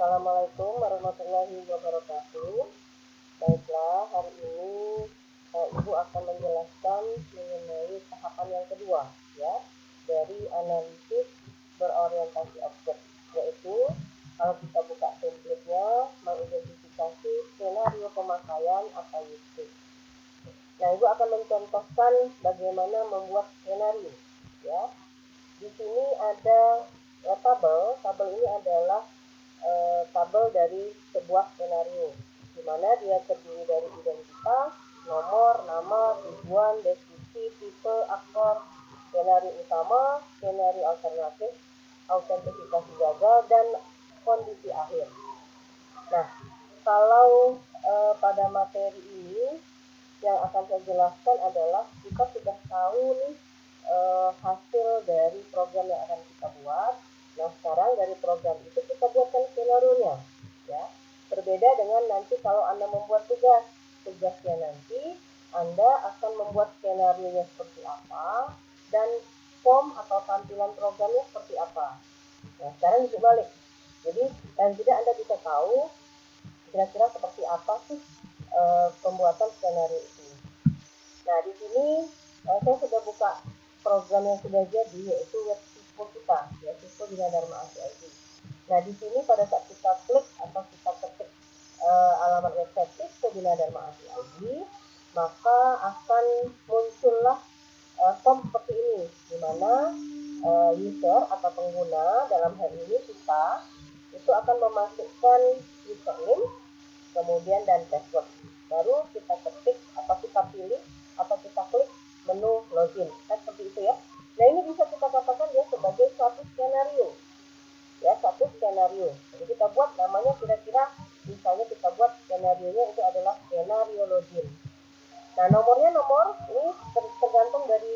Assalamualaikum warahmatullahi wabarakatuh. Baiklah, hari ini Ibu akan menjelaskan mengenai tahapan yang kedua ya dari analisis berorientasi objek, yaitu kalau kita buka template-nya, mengidentifikasi skenario pemakaian atau use case. Nah, Ibu akan mencontohkan bagaimana membuat skenario ya. Di sini ada tabel ini adalah tabel dari sebuah skenario, di mana dia terdiri dari identitas, nomor, nama, tujuan, deskripsi, tipe, aktor, skenario utama, skenario alternatif, autentifikasi gagal, dan kondisi akhir. Nah, kalau pada materi ini yang akan saya jelaskan adalah kita sudah tahu nih hasil dari program yang akan kita buat. Nah, sekarang dari program itu kita buatkan skenario-nya ya. Berbeda dengan nanti kalau Anda membuat tugasnya nanti Anda akan membuat skenario-nya seperti apa dan form atau tampilan programnya seperti apa. Nah, sekarang dibalik. Jadi, dan tidak Anda bisa tahu kira-kira seperti apa sih pembuatan skenario itu. Nah, di sini saya sudah buka program yang sudah jadi, yaitu web siswa kita, ya, Siswa Bina Dharma Asih ID. Nah, di sini pada saat kita klik atau kita ketik alamat website Siswa Bina Dharma Asih ID, maka akan muncullah form seperti ini, di mana user atau pengguna, dalam hal ini kita, itu akan memasukkan username, kemudian dan password. Baru kita ketik atau kita pilih atau kita klik menu login, seperti itu ya. Nah, ini bisa kita katakan ya sebagai suatu skenario ya, satu skenario. Jadi kita buat namanya kira-kira, misalnya kita buat skenario-nya itu adalah skenario login. Nah, nomornya ini tergantung dari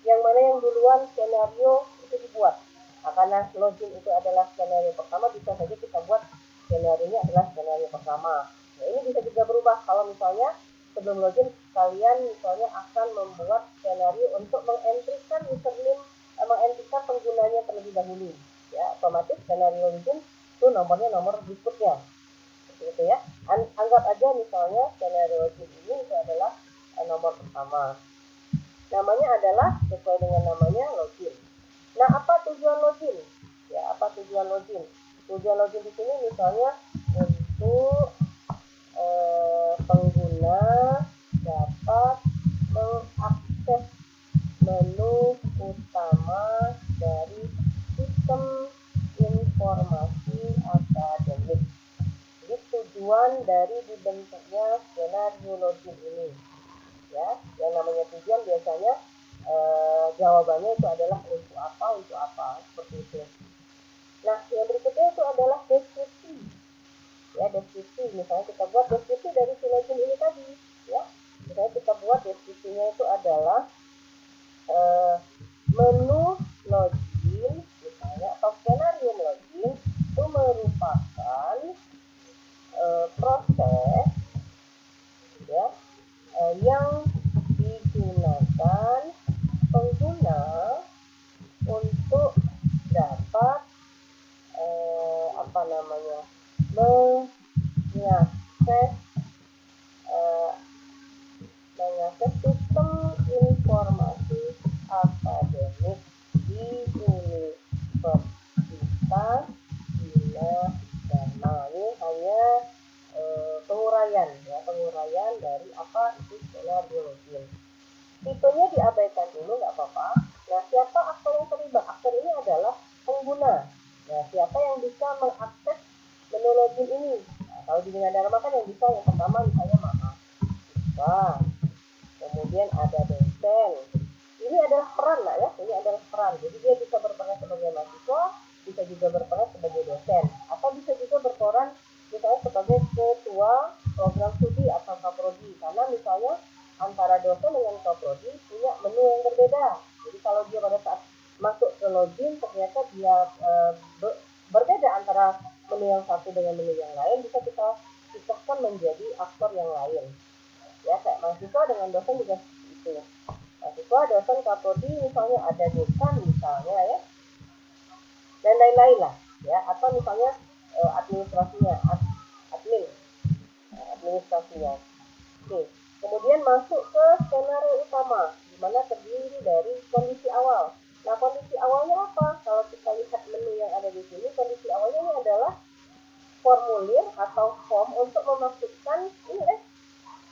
yang mana yang duluan skenario itu dibuat. Nah, karena login itu adalah skenario pertama, bisa saja kita buat skenario-nya adalah skenario pertama. Nah, ini bisa juga berubah kalau misalnya sebelum login kalian misalnya akan membuat skenario untuk mengentrikan username, mengentrikan penggunanya terlebih dahulu ya, otomatis skenario login itu nomornya nomor berikutnya seperti itu ya. Anggap aja misalnya skenario login ini itu adalah nomor pertama, namanya adalah sesuai dengan namanya login. Nah, apa tujuan login ya, apa tujuan login? Tujuan login di sini misalnya untuk pengguna dapat mengakses menu utama dari sistem informasi akademik. Jadi tujuan dari dibentuknya skenario login ini ya, yang namanya tujuan biasanya jawabannya itu adalah untuk apa seperti itu. Nah, yang berikutnya itu adalah deskripsi ya, deskripsi. Misalnya kita buat deskripsi dari si login ini tadi ya. Misalnya kita buat deskripsinya itu adalah menu login misalnya, atau skenario login itu merupakan proses ya yang digunakan pengguna untuk dapat mengakses sistem informasi akademik di Universitas Bina Dharma. Ini hanya penguraian dari apa itu skenario login. Tipenya diabaikan dulu, nggak apa-apa. Nah, siapa aktor yang terlibat? Aktor ini adalah pengguna. Nah, siapa yang bisa mengakses menu login ini? Nah, kalau di Bina Dharma kan yang bisa yang pertama misalnya mahasiswa, kemudian ada dosen. Ini adalah peran lah ya, ini adalah peran. Jadi dia bisa berperan sebagai mahasiswa, bisa juga berperan sebagai dosen, atau bisa juga berperan misalnya sebagai ketua program studi atau kaprodi, karena misalnya antara dosen dengan kaprodi punya menu yang berbeda. Jadi kalau dia pada saat masuk ke login ternyata dia berbeda antara menu yang satu dengan menu yang lain, bisa kita pisahkan menjadi aktor yang lain ya, kayak mahasiswa dengan dosen juga seperti itu. Mahasiswa, dosen, kaprodi, misalnya ada dekan misalnya ya, dan lain lain lah, ya, atau misalnya administrasinya, administrasinya. Oke, kemudian masuk ke skenario utama, di mana terdiri dari kondisi awal. Nah, kondisi awalnya apa? Kalau kita lihat menu yang ada di sini, kondisi awalnya ini adalah formulir atau form untuk memasukkan ini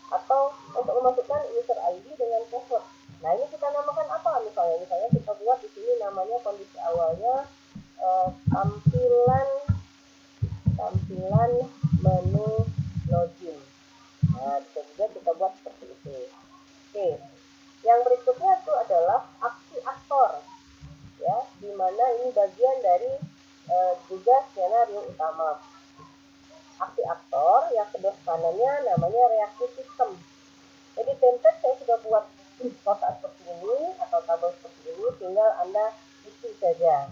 atau untuk memasukkan user ID dengan password. Nah, ini kita namakan apa misalnya? Misalnya kita buat di sini namanya kondisi awalnya tampilan menu login. Nah, bisa juga kita buat seperti itu. Oke, yang berikutnya itu adalah aksi aktor, ya, di mana ini bagian dari juga skenario utama. Aksi aktor yang sebelah kanannya namanya reaksi sistem. Jadi template saya sudah buat kotak seperti ini atau tabel seperti ini, tinggal Anda isi saja.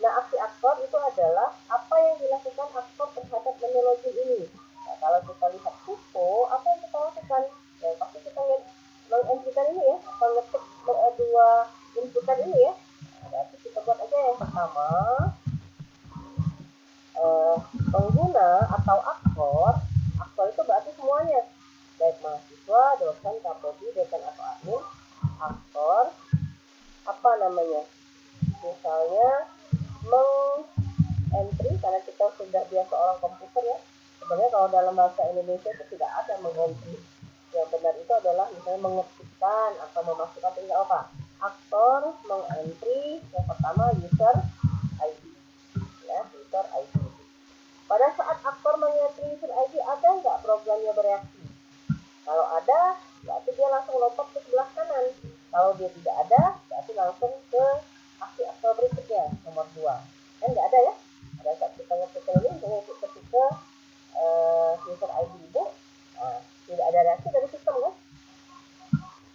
Nah, aksi aktor itu adalah apa yang dilakukan aktor terhadap menu login ini. Nah, kalau kita lihat FIFO, apa yang kita lakukan? Ya, pasti kita mengentrikan ini ya, atau ngetik dua inputan ini ya. Nah, berarti kita buat aja yang pertama, pengguna atau aktor itu berarti semuanya, baik mahasiswa, dosen, kapodi, dekan atau admin. Aktor apa namanya? Misalnya mengentry, karena kita sudah biasa orang komputer ya. Sebenarnya kalau dalam bahasa Indonesia itu tidak ada mengentry. Yang benar itu adalah misalnya mengetikkan atau memasukkan tinggal apa? Aktor mengentry yang pertama user ID, ya, user ID. Pada saat aktor mengentry user ID, ada nggak programnya bereaksi? Kalau ada, berarti dia langsung lompat ke sebelah kanan. Kalau dia tidak ada, berarti langsung ke aksi aktor berikutnya, nomor 2. Kan nggak ada ya? Pada saat kita ngetik ini, mengikut ketika user ID itu, nah, tidak ada reaksi dari sistem kan?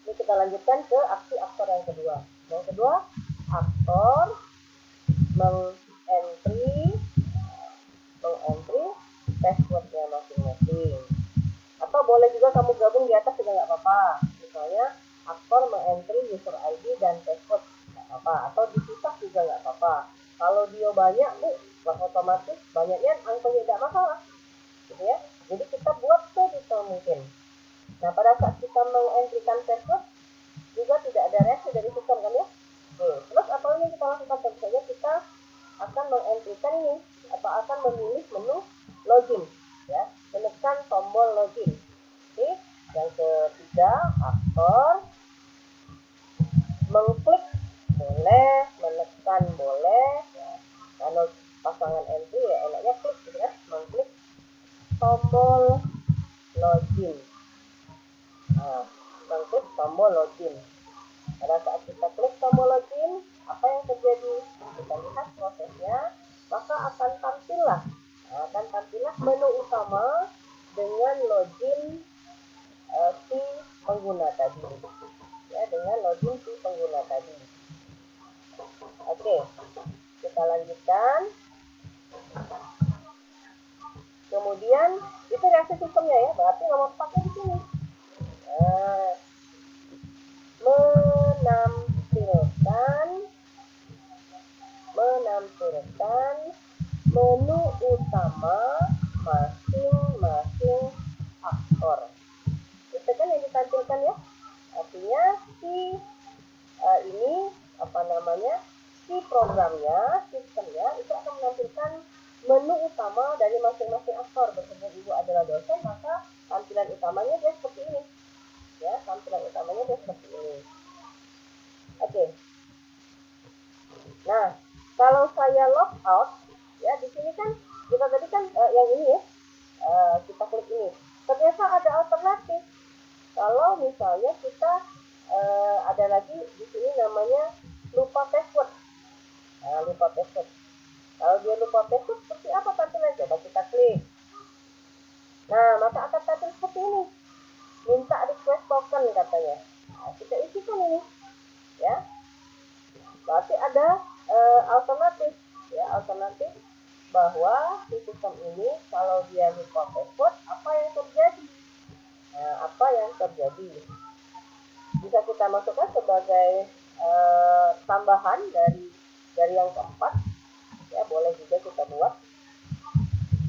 Ini kita lanjutkan ke aksi aktor yang kedua. Yang kedua, aktor mengentry passwordnya masing-masing. Atau boleh juga kamu gabung di atas juga nggak apa-apa. Misalnya aktor mengentry user ID dan password nggak apa-apa. Atau dipisah juga nggak apa-apa. Kalau dia banyak Bu, otomatis banyaknya angkanya tidak masalah, gitu ya. Jadi kita buat sedetail mungkin. Nah, pada saat kita mengentrykan password juga tidak ada reaksi dari sistem kan ya. Terus apa yang kita lakukan? Tentu saja kita akan mengentrykan ini atau akan memilih menu login, ya, menekan tombol login. Oke, yang ketiga, aktor mengklik boleh, menekan boleh, ya. Kalau pasangan entry ya enaknya klik gitu ya, mengklik tombol login. Nah, mengklik tombol login. Pada saat kita klik tombol login, apa yang terjadi? Kita lihat prosesnya, maka akan tampillah menu utama dengan login si pengguna tadi, ya, dengan login si pengguna tadi. Oke, kita lanjutkan. Kemudian itu reaksi sistemnya ya, berarti nomor 4 di sini. Menampilkan menu utama masing-masing aktor. Itu kan yang ditampilkan ya. Artinya si ini apa namanya? Si programnya, sistemnya itu akan menampilkan menu utama dari masing-masing aktor. Berhubung Ibu adalah dosen, maka tampilan utamanya dia seperti ini. Ya, tampilan utamanya dia seperti ini. Oke. Nah, kalau saya log out, ya di sini kan kita tadi kan yang ini ya, kita klik ini. Ternyata ada alternatif. Kalau misalnya kita ada lagi di sini namanya lupa password. Nah, lupa password. Kalau dia lupa password, seperti apa tampilan? Coba kita klik. Nah, maka akan tampil seperti ini. Minta request token katanya. Nah, kita isikan ini, ya. Berarti ada alternatif, ya, alternatif bahwa si sistem ini kalau dia lupa password, apa yang terjadi? Nah, apa yang terjadi? Bisa kita masukkan sebagai tambahan dari yang keempat, ya, boleh juga kita buat.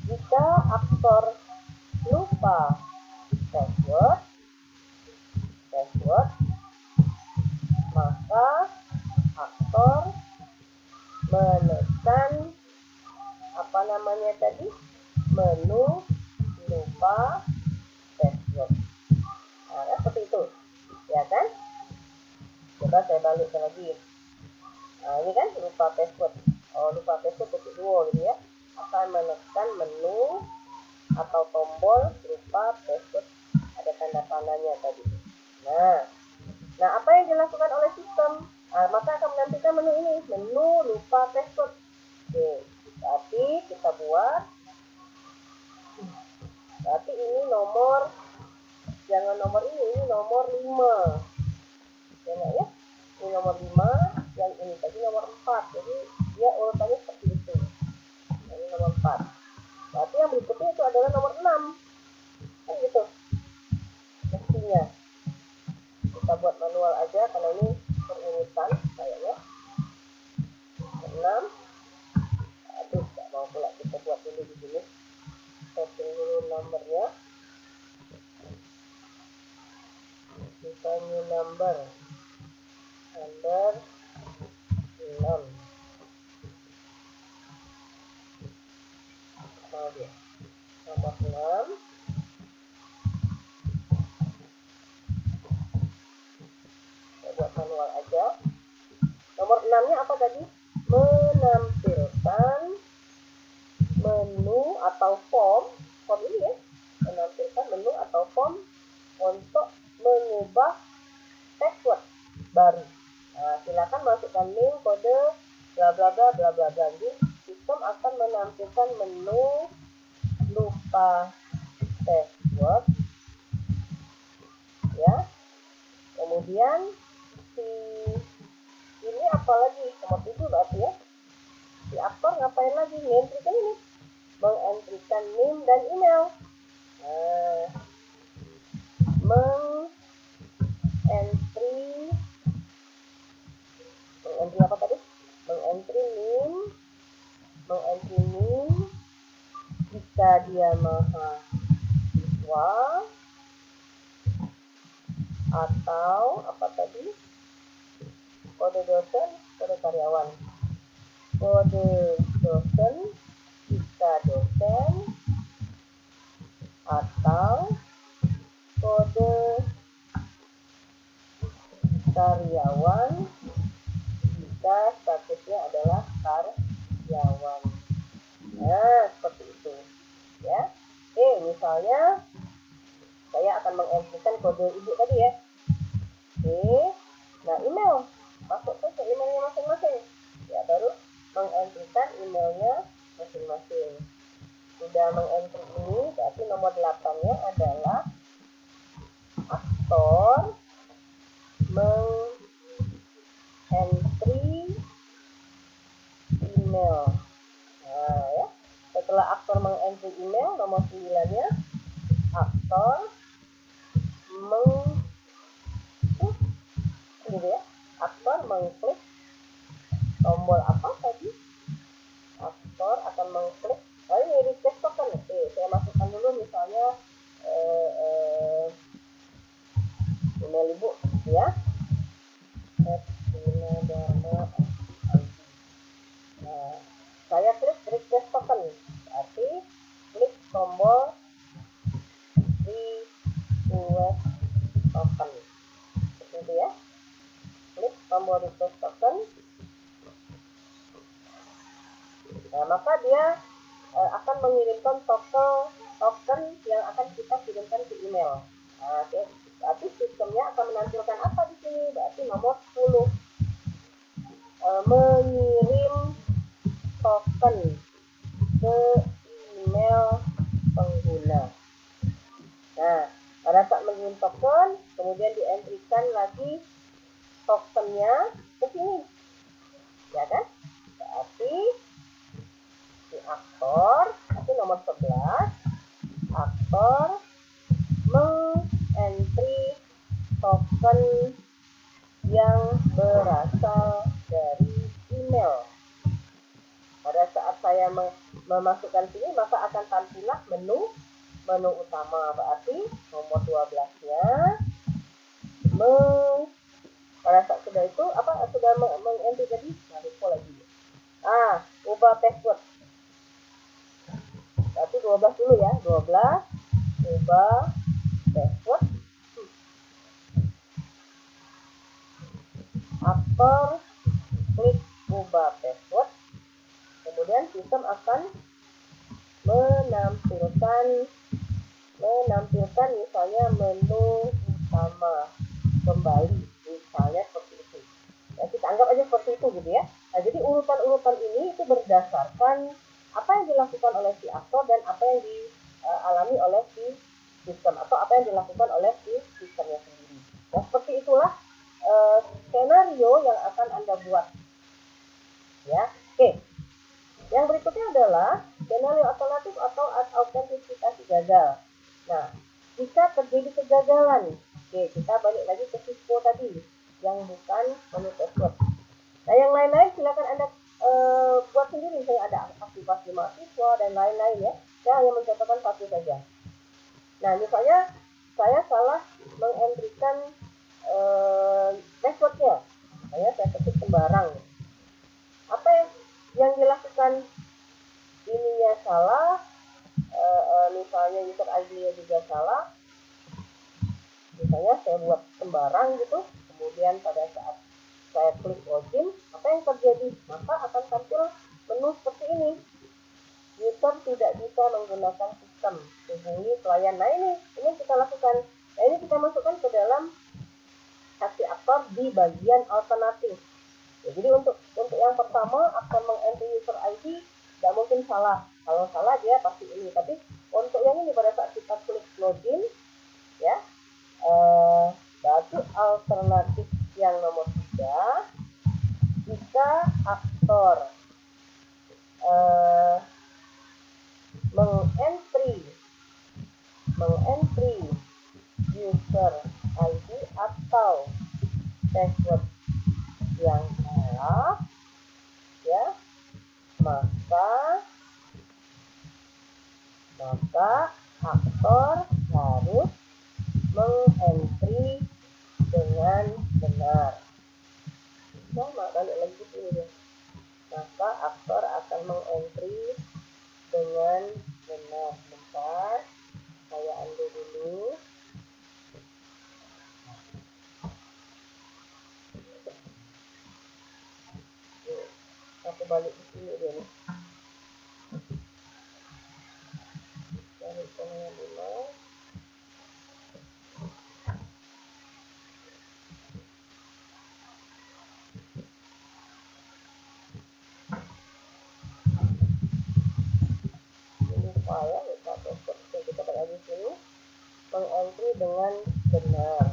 Jika aktor lupa password, maka aktor menekan menu lupa password. Nah, seperti itu, ya kan? Coba saya balik lagi. Nah, ini kan lupa password. Lupa password titik 2 gitu ya. Akan menekan menu atau tombol lupa password, ada tanda panahnya tadi. Nah, apa yang dilakukan oleh sistem? Maka akan menampilkan menu ini, menu lupa password. Oke, tapi kita buat. Tapi ini nomor, jangan nomor ini nomor 5. Ya, ini nomor 5, yang ini tadi nomor 4. Jadi dia urutannya seperti itu. Ini nomor 4. Berarti yang berikutnya itu adalah nomor 6. Kan gitu. Mestinya. Kita buat manual aja karena ini perurutan kayaknya. 6. Aduh, nggak mau pula kita buat dulu di sini. Setting dulu nomornya. Misalnya number 6. Dia nomor 6. Kita buat manual aja. Nomor 6-nya apa tadi? Menampilkan menu atau form ini ya, menampilkan menu atau form untuk mengubah password baru. Nah, silakan masukkan name, kode, bla bla bla bla bla bla. Jadi sistem akan menampilkan menu lupa password, ya. Kemudian ini apalagi nomor 7 berarti ya. Si aktor ngapain lagi? Mengentrikan ini, mengentrikan name dan email. Mengentri apa tadi? Mengentri name jika dia mahasiswa, atau apa tadi? Kode dosen, kode karyawan. Kode dosen jika dosen, atau kode karyawan jika statusnya adalah karyawan. Nah, seperti itu ya. Misalnya saya akan mengentrikan kode ibu tadi ya. Nah, email masuk ke emailnya masing-masing ya, baru mengentrikan emailnya masing-masing. Sudah mengentri ini, berarti nomor 8-nya adalah aktor mengentri email. Nah, ya. Setelah aktor mengentri email, nomor 9-nya aktor aktor mengklik tombol apa tadi? Aktor akan mengklik. Ini request token. Saya masukkan dulu misalnya email ibu ya. Nah, saya klik request token. Berarti klik tombol request token. Seperti itu ya. Klik tombol request token. Nah, maka dia akan mengirimkan token yang akan kita kirimkan ke email. Nah, berarti sistemnya akan menampilkan apa di sini? Berarti nomor 10. Mengirim token ke email pengguna. Nah, pada saat mengirim token, kemudian dientrikan lagi tokennya ke sini, ya kan? Berarti si aktor, nanti nomor 11, aktor mengentri token yang berasal dari email pada saat saya memasukkan sini, maka akan tampillah menu utama. Berarti nomor 12-nya pada saat sudah itu sudah meng-enter tadi, lupa lagi. Ubah password. Berarti 12 dulu ya, 12 ubah password. After klik ubah password, kemudian sistem akan menampilkan misalnya menu utama kembali, misalnya seperti itu. Ya, kita anggap aja seperti itu gitu ya. Nah, jadi urutan-urutan ini itu berdasarkan apa yang dilakukan oleh si aktor dan apa yang dialami oleh si sistem, atau apa yang dilakukan oleh si sistemnya sendiri. Nah, seperti itulah skenario yang akan Anda buat. Ya, oke. Yang berikutnya adalah skenario alternatif atau autentifikasi gagal. Nah, jika terjadi kegagalan, oke, kita balik lagi ke Cisco tadi yang bukan menu password. Nah, yang lain-lain silakan Anda buat sendiri. Saya ada aktivasi mahasiswa dan lain-lain ya. Saya hanya mencontohkan satu saja. Nah, misalnya saya salah mengentrikan passwordnya. Saya ketik sembarang. Apa yang dilakukan? Ininya salah, misalnya user ID-nya juga salah. Misalnya saya buat sembarang gitu, kemudian pada saat saya klik login, apa yang terjadi? Maka akan tampil menu seperti ini. User tidak bisa menggunakan sistem, hubungi pelayan. Nah, ini kita lakukan. Nah, ini kita masukkan ke dalam aksi aktor di bagian alternatif. Ya, jadi untuk yang pertama akan meng-enter user ID tidak mungkin salah. Kalau salah dia pasti ini. Tapi untuk yang ini pada saat kita klik login, ya, berarti alternatif yang nomor 3, jika aktor meng-entry user ID atau password yang salah, ya, maka aktor harus meng-entry dengan benar. Sama balik lagi sini ya. Maka aktor akan meng-entry dengan benar. Bentar, saya undo dulu. Aku balik di sini deh nih. Balik ke yang 5. Ini file kita balik di sini. Meng-entry dengan benar.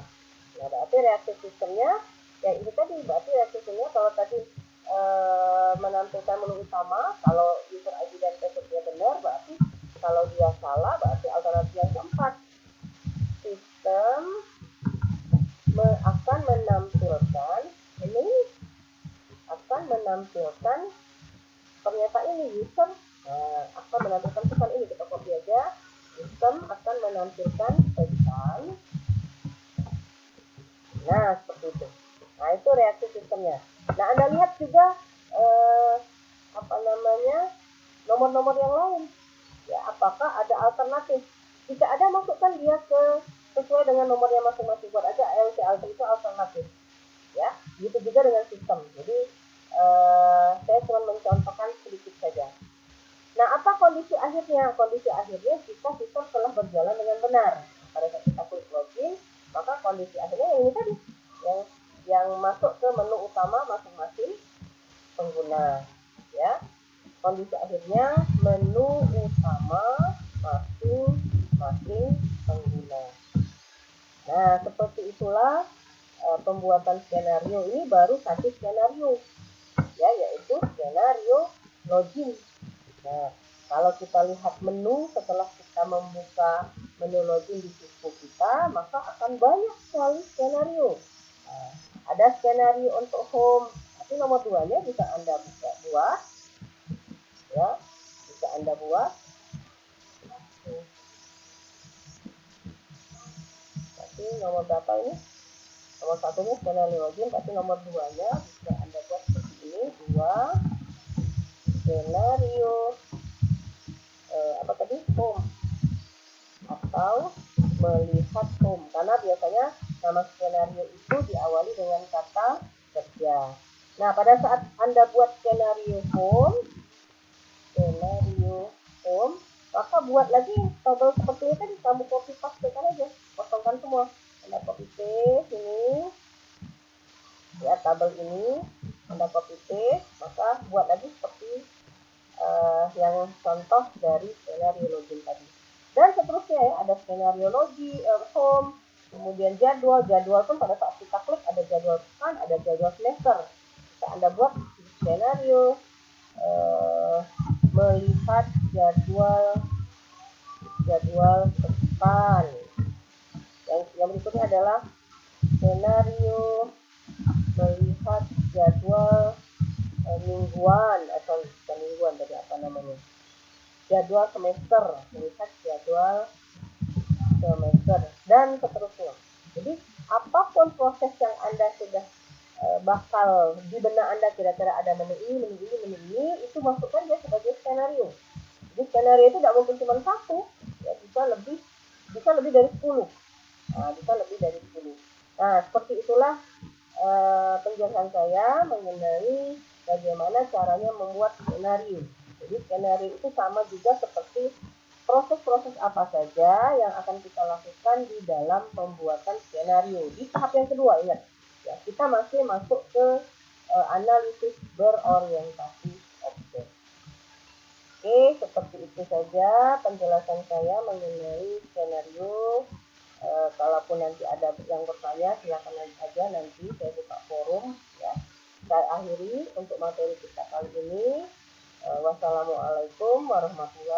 Nah, berarti reaksi sistemnya ya itu tadi. Berarti reaksi sistemnya kalau tadi menampilkan menu utama, kalau user ID dan passwordnya benar, berarti kalau dia salah berarti alternatif yang keempat, sistem akan menampilkan pernyataan ini, user akan menampilkan pesan ini. Kita copy aja, sistem akan menampilkan pesan. Nah, seperti itu. Nah, itu reaksi sistemnya. Nah, Anda lihat juga nomor-nomor yang lain. Ya, apakah ada alternatif? Jika ada, masukkan dia sesuai dengan nomornya masing-masing. Buat aja ALT itu alternatif. Ya, gitu juga dengan sistem. Jadi saya cuma mencontohkan sedikit saja. Nah, apa kondisi akhirnya? Kondisi akhirnya jika sistem telah berjalan dengan benar. Pada saat kita klik login, maka kondisi akhirnya yang ini tadi, yang masuk ke menu utama masing-masing pengguna. Ya, kondisi akhirnya menu utama masing-masing pengguna. Nah, seperti itulah pembuatan skenario. Ini baru satu skenario, ya, yaitu skenario login. Nah, kalau kita lihat menu setelah kita membuka menu login di Cisco kita, maka akan banyak sekali skenario. Nah, ada skenario untuk home, tapi nomor 2-nya bisa Anda buat Anda buat. Tapi nomor berapa ini? Nomor 1-nya skenario login, tapi nomor 2-nya bisa Anda buat seperti ini, 2 skenario apa tadi, home atau melihat home, karena biasanya nama skenario itu diawali dengan kata kerja. Nah, pada saat Anda buat skenario home, maka buat lagi tabel seperti ini tadi, kamu copy paste kan aja, kosongkan semua. Anda copy paste ini, ya tabel ini, Anda copy paste, maka buat lagi seperti yang contoh dari skenario login tadi. Dan seterusnya ya, ada skenario login, home, kemudian jadwal pun pada saat kita klik ada jadwal pekan, ada jadwal semester. Bisa Anda buat skenario melihat jadwal pekan. Yang berikutnya adalah skenario melihat jadwal mingguan, atau bukan mingguan tadi, apa namanya, jadwal semester, melihat jadwal semester, dan seterusnya. Jadi apapun proses yang Anda sudah bakal di benak Anda, kira-kira ada menu ini, itu masukkan dia sebagai skenario. Jadi skenario itu tidak mungkin cuma satu, ya, bisa lebih dari 10. Bisa lebih dari 10. Nah, seperti itulah penjelasan saya mengenai bagaimana caranya membuat skenario. Jadi skenario itu sama juga seperti proses-proses apa saja yang akan kita lakukan di dalam pembuatan skenario. Di tahap yang kedua, ingat, ya, kita masih masuk ke analisis berorientasi objek. Oke, seperti itu saja penjelasan saya mengenai skenario. Kalaupun nanti ada yang bertanya, silakan aja, nanti saya buka forum, ya. Saya akhiri untuk materi kita kali ini. Wassalamualaikum warahmatullahi wabarakatuh.